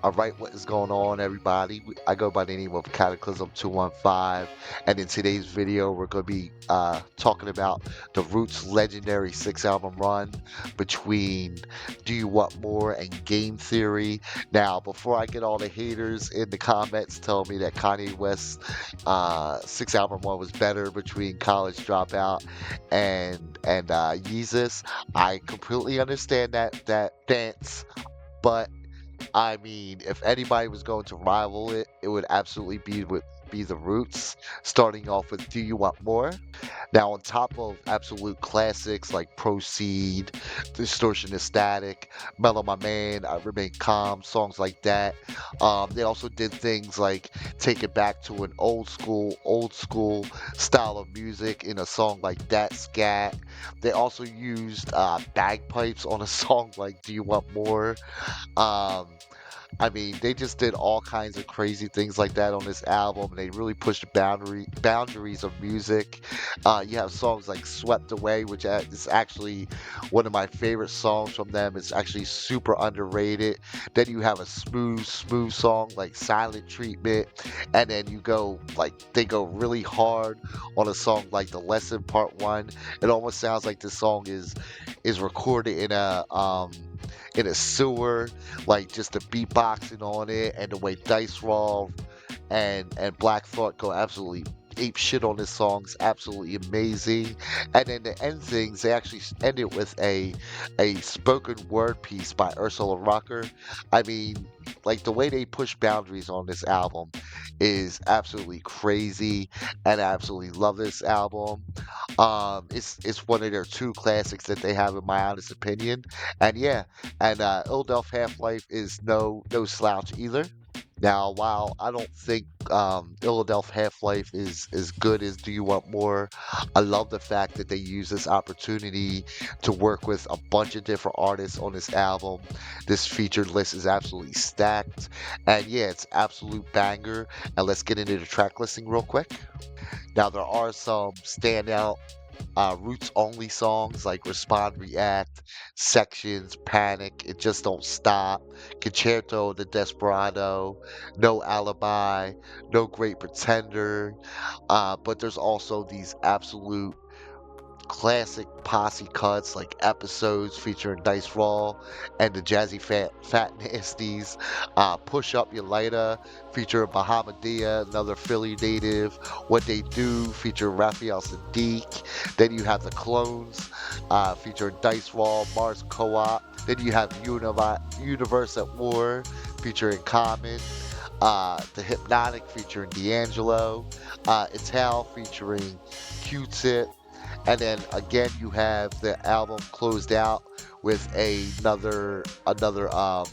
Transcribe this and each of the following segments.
All right, what is going on, everybody? I go by the name of Cataclysm 215, and in today's video, we're going to be talking about the Roots' legendary six-album run between Do You Want More and Game Theory. Now, before I get all the haters in the comments tell me that Kanye West's six-album run was better between College Dropout and Yeezus, I completely understand that stance, but I mean, if anybody was going to rival it, it would absolutely be the Roots, starting off with Do You Want More? Now, on top of absolute classics like Proceed, Distortion is Static, Mellow My Man, I Remain Calm, songs like that. They also did things like take it back to an old school style of music in a song like That Scat. They also used bagpipes on a song like Do You Want More? Um, I mean, they just did all kinds of crazy things like that on this album. They really pushed the boundaries of music. You have songs like "Swept Away," which is actually one of my favorite songs from them. It's actually super underrated. Then you have a smooth song like "Silent Treatment," and then you go like they go really hard on a song like "The Lesson Part One." It almost sounds like this song is recorded in a sewer, like just the beatboxing on it and the way Dice Raw and Black Thought go absolutely ape shit on this song is absolutely amazing. And then the end things, they actually end it with a spoken word piece by Ursula Rucker. I mean, like the way they push boundaries on this album is absolutely crazy, and I absolutely love this album. It's one of their two classics that they have, in my honest opinion. And yeah, and Illadelph Half-Life is no slouch either. Now, while I don't think Illadelph Half-Life is as good as Do You Want More, I love the fact that they use this opportunity to work with a bunch of different artists on this album. This featured list is absolutely stacked, and yeah, it's absolute banger. And let's get into the track listing real quick. Now, there are some standout roots only songs like Respond React, Sections, Panic, It Just Don't Stop, Concerto the Desperado, No Alibi, No Great Pretender. But there's also these absolute classic posse cuts like Episodes featuring Dice Raw and the Jazzy Fat Nasties, Push Up Your Lighter featuring Bahamadia, another Philly native, What They Do featuring Raphael Sadiq. Then you have the Clones featuring Dice Raw, Mars Co-op. Then you have Universe at War featuring Common. The Hypnotic featuring D'Angelo, Ital featuring Q-Tip, and then again you have the album closed out with another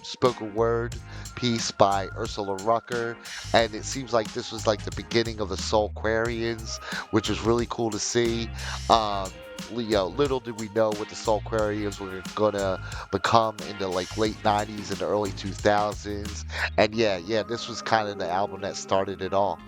spoken word piece by Ursula Rucker, and it seems like this was like the beginning of the Soulquarians, which was really cool to see. Little did we know what the Soulquarians were gonna become in the like late 90s and the early 2000s, and yeah, this was kind of the album that started it all.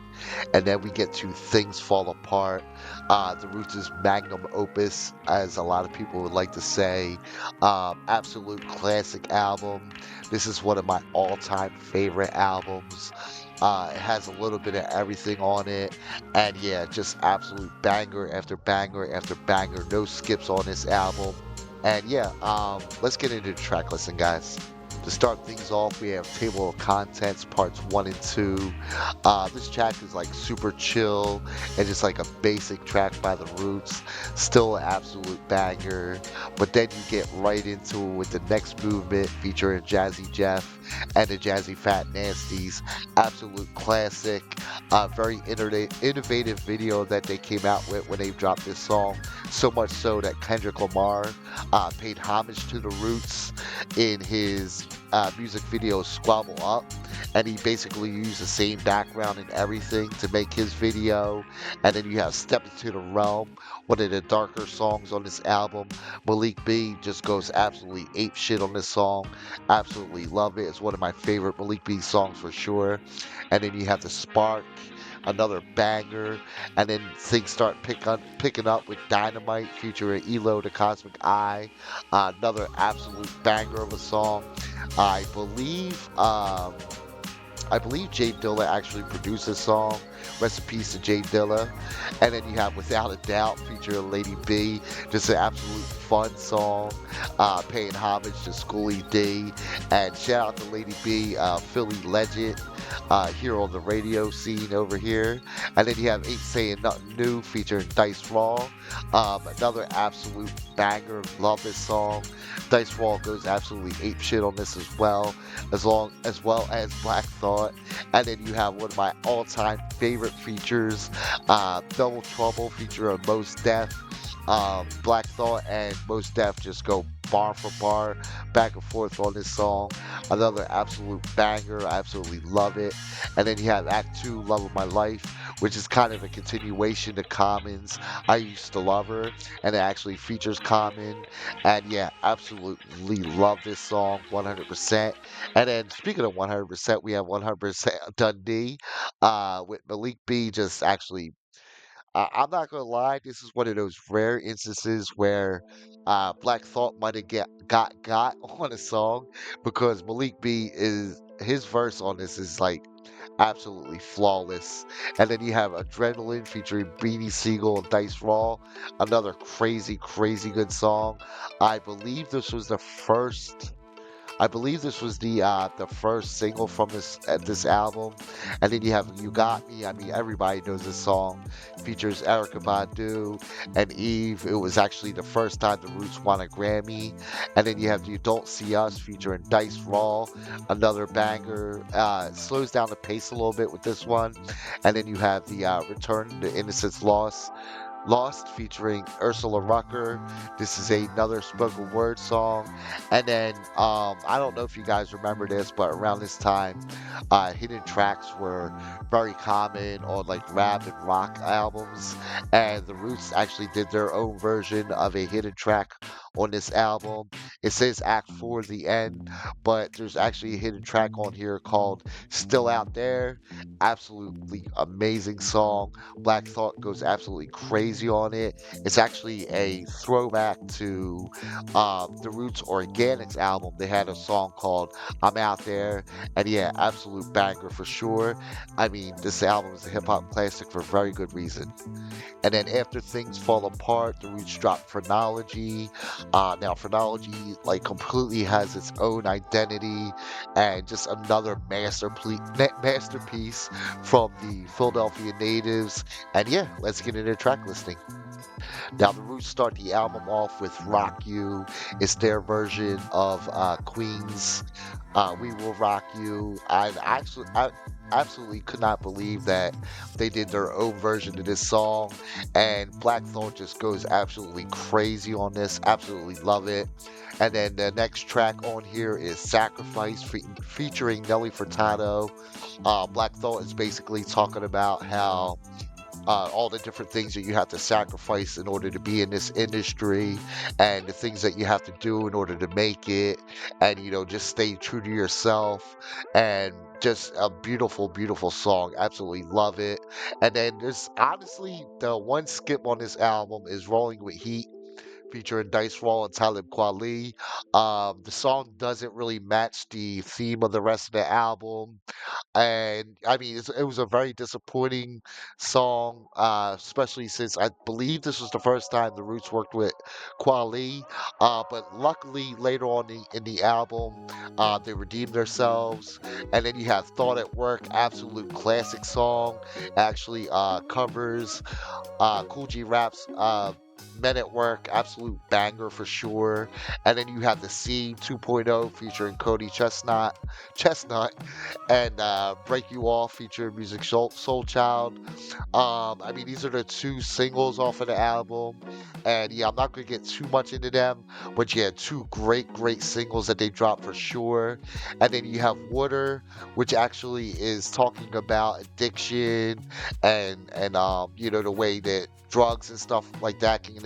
And then we get to Things Fall Apart, the Roots' magnum opus, as a lot of people would like to say. Absolute classic album. This is one of my all-time favorite albums. It has a little bit of everything on it, and yeah, just absolute banger after banger after banger. No skips on this album. And yeah, let's get into the track listing, guys. To start things off, we have Table of Contents Parts 1 and 2. This track is like super chill and just like a basic track by The Roots. Still an absolute banger. But then you get right into it with the next movement featuring Jazzy Jeff and the Jazzy Fat Nasties. Absolute classic. Very innovative video that they came out with when they dropped this song. So much so that Kendrick Lamar paid homage to The Roots in his music video Squabble Up, and he basically used the same background and everything to make his video. And then you have Step Into the Realm, one of the darker songs on this album. Malik B just goes absolutely ape shit on this song. Absolutely love it. It's one of my favorite Malik B songs for sure. And then you have The Spark, another banger, and then things start picking up with Dynamite featuring Elo the Cosmic Eye, another absolute banger of a song. I believe I believe Jay Dilla actually produced this song. Rest in peace to Jay Dilla. And then you have Without a Doubt featuring Lady B. Just an absolute fun song, paying homage to Schoolie D. And shout out to Lady B, Philly legend, here on the radio scene over here. And then you have Ain't Saying Nothing New featuring Dice Raw. Another absolute banger. Love this song. Dice Raw goes absolutely ape shit on this as well, as well as Black Thought. And then you have one of my all-time favorite features, Double Trouble featuring Mos Def. Black Thought and Mos Def just go bar for bar, back and forth on this song. Another absolute banger. I absolutely love it. And then you have Act 2, Love of My Life, which is kind of a continuation to Common's I Used to Love Her, and it actually features Common. And yeah, absolutely love this song 100%. And then speaking of 100%, we have 100% Dundee, with Malik B just actually, I'm not gonna lie, this is one of those rare instances where Black Thought might have got on a song, because Malik B is his verse on this is like absolutely flawless. And then you have Adrenaline featuring Beanie Siegel and Dice Raw, another crazy, crazy good song. I believe this was the first. I believe this was the first single from this album. And then you have You Got Me. I mean, everybody knows this song. Features Erykah Badu and Eve. It was actually the first time the Roots won a Grammy. And then you have You Don't See Us featuring Dice Raw, another banger. It slows down the pace a little bit with this one. And then you have the Return to Innocence Lost featuring Ursula Rucker. This is another spoken word song. And then I don't know if you guys remember this, but around this time, hidden tracks were very common on like rap and rock albums. And the Roots actually did their own version of a hidden track on this album. It says Act 4 the end, but there's actually a hidden track on here called Still Out There. Absolutely amazing song. Black Thought goes absolutely crazy on it. It's actually a throwback to the Roots Organics album. They had a song called I'm Out There, and yeah, absolute banger for sure. I mean, this album is a hip hop classic for very good reason. And then after things fall apart, the Roots drop Phrenology. Now Phrenology like completely has its own identity, and just another masterpiece from the Philadelphia natives. And yeah, let's get into track listing. Now the Roots start the album off with "Rock You." It's their version of Queen's "We Will Rock You." I absolutely could not believe that they did their own version of this song, and Black Thought just goes absolutely crazy on this. Absolutely love it. And then the next track on here is "Sacrifice" featuring Nelly Furtado. Black Thought is basically talking about how all the different things that you have to sacrifice in order to be in this industry, and the things that you have to do in order to make it, and just stay true to yourself. And just a beautiful, beautiful song. Absolutely love it. And then there's honestly the one skip on this album is Rolling with Heat featuring Dice Raw and Talib Kweli. The song doesn't really match the theme of the rest of the album, and I mean, it was a very disappointing song, especially since I believe this was the first time the Roots worked with Kweli. But luckily, later on in the album, they redeemed themselves. And then you have Thought at Work, absolute classic song, actually covers Cool G Rap's Men at Work, absolute banger for sure. And then you have the Scene 2.0 featuring Cody Chestnut, and Break You Off featuring Music Soul Child. I mean, these are the two singles off of the album, and yeah, I'm not gonna get too much into them, but yeah, two great, great singles that they dropped for sure. And then you have Water, which actually is talking about addiction, and the way that drugs and stuff like that can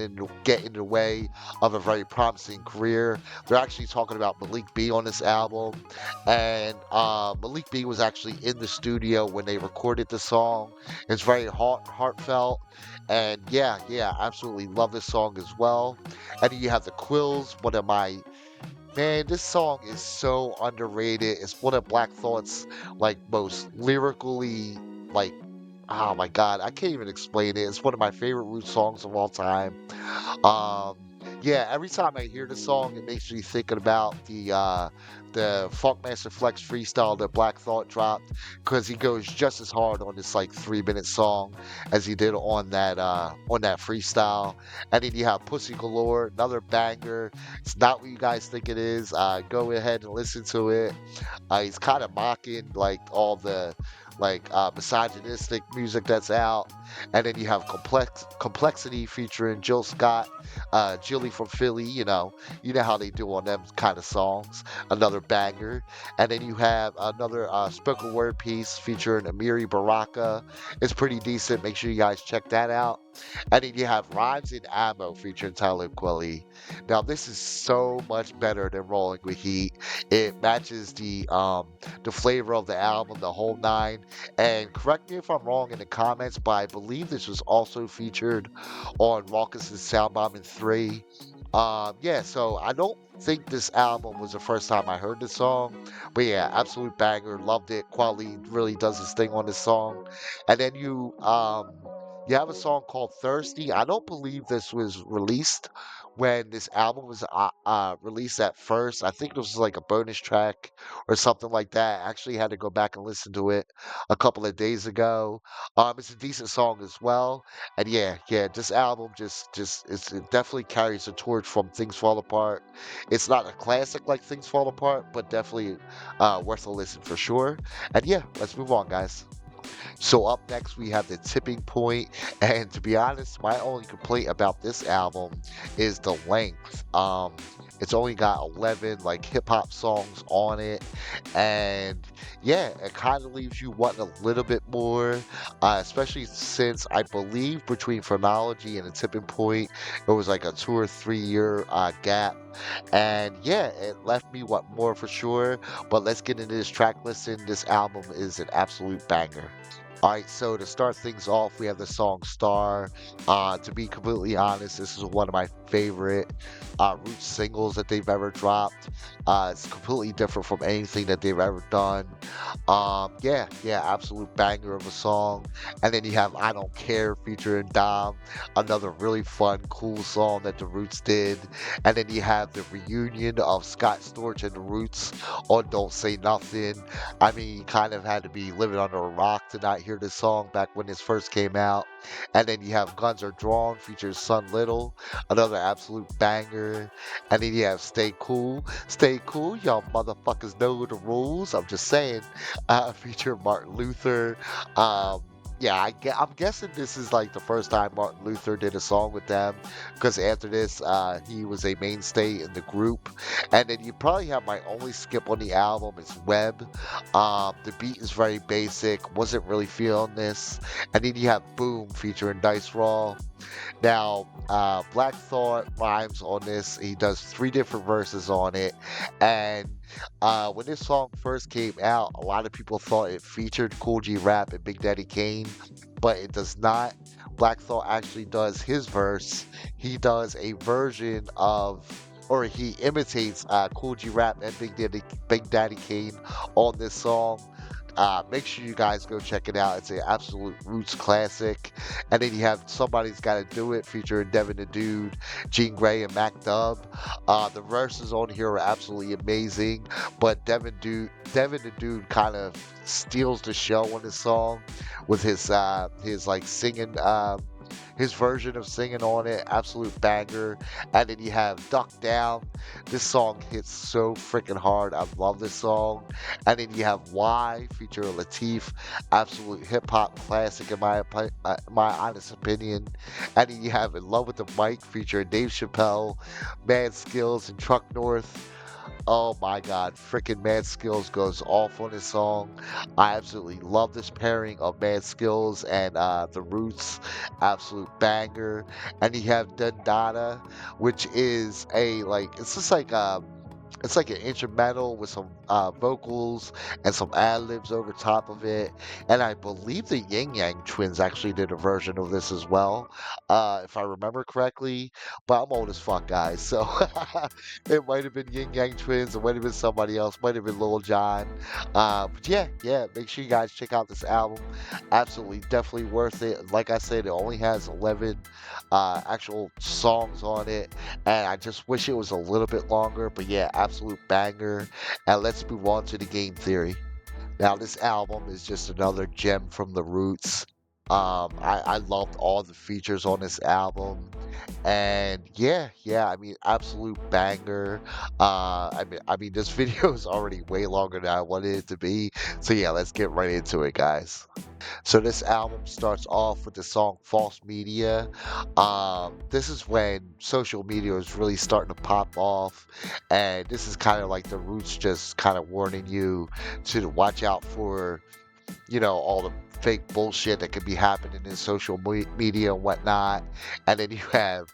get in the way of a very promising career. They're actually talking about Malik B on this album, and Malik B was actually in the studio when they recorded the song. It's very heartfelt, and yeah, absolutely love this song as well. And then you have the Quills, one of my Man, this song is so underrated. It's one of Black Thought's like most lyrically like oh my God, I can't even explain it. It's one of my favorite Root songs of all time. Um, yeah, every time I hear the song, it makes me thinking about the Funkmaster Flex freestyle that Black Thought dropped because he goes just as hard on this like 3 minute song as he did on that freestyle. And then you have Pussy Galore, another banger. It's not what you guys think it is. Go ahead and listen to it. He's kind of mocking like all the misogynistic music that's out, and then you have complexity featuring Jill Scott, Jilly from Philly. You know how they do on them kind of songs. Another banger, and then you have another spoken word piece featuring Amiri Baraka. It's pretty decent. Make sure you guys check that out. And then you have Rhymes in Ammo featuring Talib Kweli. Now this is so much better than Rolling with Heat. It matches the flavor of the album, the whole nine. And correct me if I'm wrong in the comments, but I believe this was also featured on Rawkus' Soundbombing 3. Yeah, so I don't think this album was the first time I heard this song, but yeah, absolute banger, loved it. Quali really does his thing on this song. And then you have a song called Thirsty. I don't believe this was released when this album was released at first. I think it was like a bonus track or something like that. I actually had to go back and listen to it a couple of days ago. It's a decent song as well. And yeah, this album it definitely carries the torch from Things Fall Apart. It's not a classic like Things Fall Apart, but definitely worth a listen for sure. And yeah, let's move on, guys. So up next we have the tipping point, and to be honest, my only complaint about this album is the length. It's only got 11 like hip hop songs on it, and yeah, it kind of leaves you wanting a little bit more, especially since I believe between Phrenology and the tipping point, it was like a 2 or 3 year gap, and yeah, it left me want more for sure. But let's get into this track listing. This album is an absolute banger. All right, so to start things off, we have the song Star. To be completely honest, this is one of my favorite Roots singles that they've ever dropped. It's completely different from anything that they've ever done. Yeah, absolute banger of a song. And then you have I Don't Care featuring Dom, another really fun, cool song that the Roots did. And then you have the reunion of Scott Storch and the Roots on Don't Say Nothing. I mean, you kind of had to be living under a rock to not hear this song back when this first came out. And then you have Guns Are Drawn features Sun Little, another absolute banger. And then you have Stay Cool, y'all motherfuckers know the rules. I'm just saying, feature Martin Luther. Yeah, I'm guessing this is like the first time Martin Luther did a song with them, because after this, he was a mainstay in the group. And then you probably have my only skip on the album is Web. The beat is very basic, wasn't really feeling this. And then you have Boom featuring Dice Raw. Now, Black Thought rhymes on this. He does 3 different verses on it. And when this song first came out, a lot of people thought it featured Cool G Rap and Big Daddy Kane, but it does not. Black Thought actually does his verse. He does a version of, or he imitates Cool G Rap and Big Daddy Kane on this song. Make sure you guys go check it out. It's an absolute Roots classic. And then you have Somebody's Gotta Do It featuring Devin the Dude, Jean Grey, and Mac Dub. The verses on here are absolutely amazing, but Devin the Dude kind of steals the show on this song with his like singing. His version of singing on it, absolute banger. And then you have Duck Down. This song hits so freaking hard. I love this song. And then you have Why featuring Latif, absolute hip hop classic in my honest opinion. And then you have In Love with the Mic featuring Dave Chappelle, Mad Skills, and Truck North. Oh my God, freaking Mad Skills goes off on this song. I absolutely love this pairing of Mad Skills and the Roots, absolute banger. And you have Dundada, which is a like it's just like it's like an instrumental with some vocals and some ad libs over top of it. And I believe the Yin Yang Twins actually did a version of this as well, if I remember correctly. But I'm old as fuck, guys, so it might have been Yin Yang Twins, it might have been somebody else, might have been Lil Jon. But yeah, yeah, make sure you guys check out this album. Absolutely, definitely worth it. Like I said, it only has 11 actual songs on it, and I just wish it was a little bit longer. But yeah, absolute banger. And let's move on to the game theory. Now, this album is just another gem from the Roots. I loved all the features on this album, and yeah, yeah, I mean, absolute banger. I mean, this video is already way longer than I wanted it to be. So yeah, let's get right into it, guys. So this album starts off with the song False Media. This is when social media is really starting to pop off, and this is kind of like the Roots just kind of warning you to watch out for, all the fake bullshit that could be happening in social media and whatnot. And then you have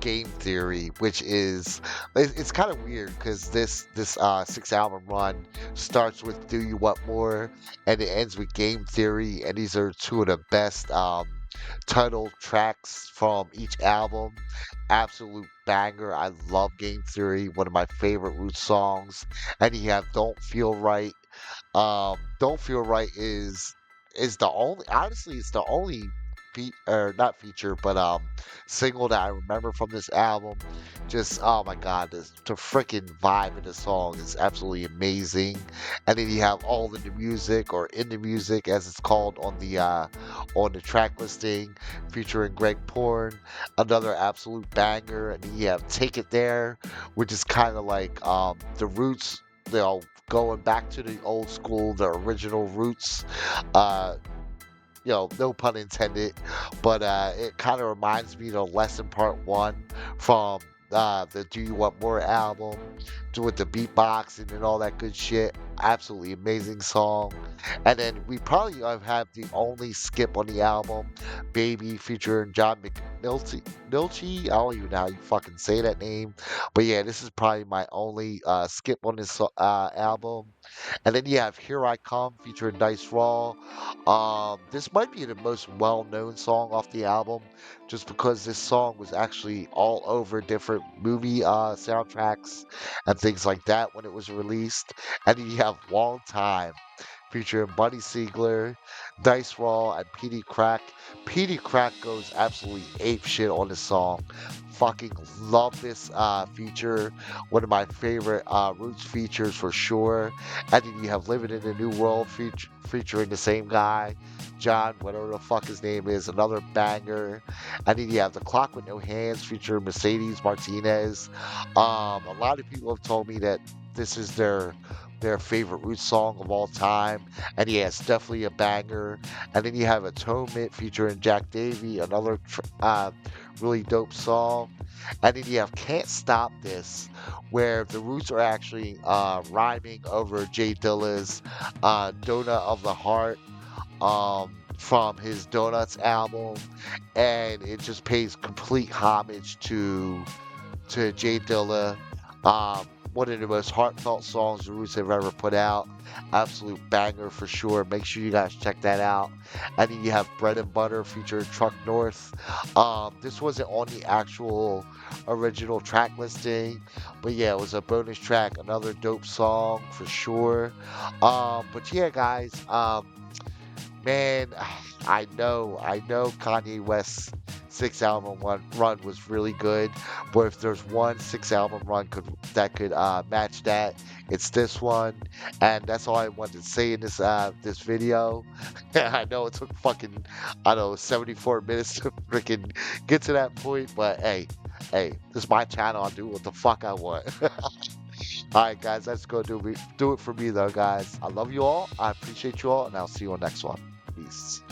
game theory, which is it's kind of weird because this 6 album run starts with Do You Want More and it ends with Game Theory, and these are two of the best title tracks from each album. Absolute banger. I love Game Theory, one of my favorite Roots songs. And you have Don't Feel Right. Don't Feel Right is the only, honestly, it's the only or not feature, but single that I remember from this album. Just, oh my god, the freaking vibe of the song is absolutely amazing. And then you have All in the Music, or In the Music as it's called on the track listing, featuring Greg Porn, another absolute banger. And then you have Take It There, which is kind of like the Roots, going back to the old school, the original Roots. Uh, no pun intended, but it kind of reminds me of the Lesson Part 1 from the Do You Want More album, with the beatboxing and all that good shit. Absolutely amazing song. And then we probably have the only skip on the album, Baby, featuring John Milchi. I don't even know how you fucking say that name. But yeah, this is probably my only skip on this album. And then you have Here I Come, featuring Dice Raw. This might be the most well-known song off the album, just because this song was actually all over different movie soundtracks and things like that when it was released. And then you have Long Time, featuring Buddy Siegler, Dice Raw, and PD Crack. PD Crack goes absolutely ape shit on this song. Fucking love this feature. One of my favorite Roots features for sure. And then you have Living in a New World featuring the same guy, John, whatever the fuck his name is, another banger. And then you have The Clock with No Hands featuring Mercedes Martinez. A lot of people have told me that this is their favorite Roots song of all time. And yeah, it's definitely a banger. And then you have Atonement featuring Jack Davey, another really dope song. And then you have Can't Stop This, where the Roots are actually rhyming over Jay Dilla's Donut of the Heart, from his Donuts album. And it just pays complete homage to Jay Dilla. One of the most heartfelt songs the Roots have ever put out. Absolute banger for sure. Make sure you guys check that out. And then you have Bread and Butter featuring Truck North. This wasn't on the actual original track listing, but yeah, it was a bonus track. Another dope song for sure. But yeah, guys. Man, I know Kanye West's 6 album run was really good, but if there's one 6 album run that could match that, it's this one. And that's all I wanted to say in this video. I know it took fucking, I don't know, 74 minutes to freaking get to that point, but hey, this is my channel. I'll do what the fuck I want. All right, guys, let's go do it for me though, guys. I love you all. I appreciate you all, and I'll see you on next one. Peace.